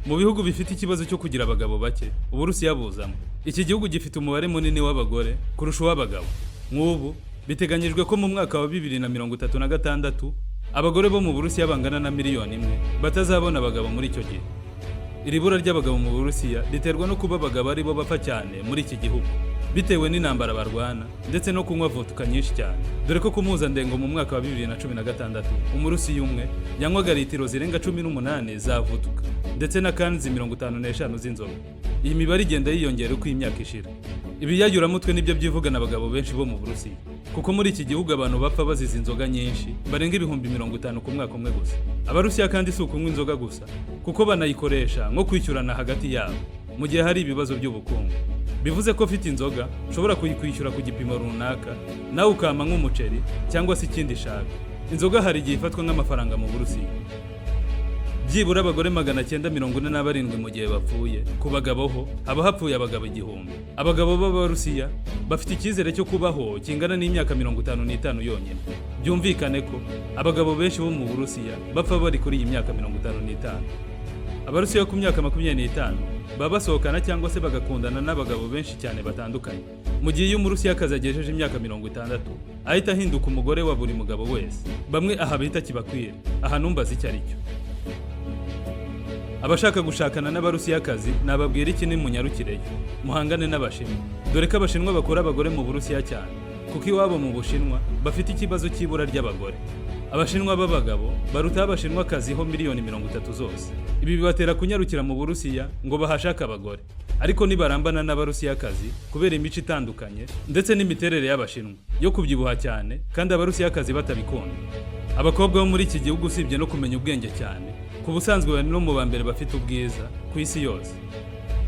Mu bihugu bifite ikibazo cyo kugira abagabo bake, Uburusiya buzamo. Iki gihugu gifite umubare munini w'abagore kurusha uw'abagabo. Nk'ubu biteganyijwe ko mu mwaka wa 2036 abagore bo mu Burusiya bangana na miliyoni 1 batazabona abagabo muri icyo gihe. Iri bura ry'abagabo mu Burusiya riterwa no kuba abagabo ari bo bapfa cyane muri iki gihugu, bitewe n'intambara barwana ndetse no kunywa vodka nyinshi cyane. Dore ko ku mpuzandengo mu mwaka wa 2016 Umurusiya umwe yanywaga litiro zirenga 18 za vodka ndetse na kanzi 55 z'inzoga. Iyi mibare igenda yiyongera uko imyaka ishira. Ibiyayuramutwe nibyo byivugana abagabo benshi bo mu Burusiya, kuko muri iki gihugu abantu bapfa bazize inzoga nyinshi barenga 50,000 ku mwaka umwe gusa. Abarusiya kandi si ukunywa inzoga gusa, kuko banayikoresha nko kwishyurana hagati yabo mu gihe hari ibibazo by'ubukungu. Bivuze ko ufite inzoga ushobora kuyikwishyura ku gipimo runaka, nawe ukama nk'umuceri cyangwa se ikindi shaka. Inzoga hari igihe ifatwa nk'amafaranga mu Burusiya. Byibura abagore 947 mu gihe bapfuye, ku bagabo ho haba hapfuye abagabo 1000. Abagabo b'Abarusiya bafite icyizere cyo kubaho kingana n'imyaka 55 yonyine. Byumvikane ko abagabo benshi bo mu Burusiya bapfa bari kuri iyi myaka 55. Abarusiya ku myaka 25 baba basohokana cyangwa se bagakundana n'abagabo benshi cyane batandukanye. Mu gihe iyo Umurusiya akazagejeje imyaka 60 ahita ahinduka umugore wa buri mugabo wese. Bamwe aha bita kibakwira, aha numbaza icyo ari cyo. Abashaka gushakana n'Abarusiyakazi nababwira iki ni munyarukireyo, muhangane n'Abashinwa. Dore ko Abashinwa bakora abagore mu Burusiya cyane, kuko iwabo mu Bushinwa bafite ikibazo cy'ibura ry'abagore. Abashinwa b'abagabo baruta Abashinwakazi ho miliyoni 30 zose. Ibi bibatera kunyarukira mu Burusiya ngo bahashaka abagore. Ariko nibarambana n'Abarusiyakazi kubera imico itandukanye ndetse n'imiterere y'Abashinwa yo kubyibuha cyane, kandi Abarusiyakazi batabikunda. Abakobwa bo muri iki gihugu usibye no kumenya ubwenge cyane, ku busanzwe bari no mu bambere bafite ubwiza ku isi yose.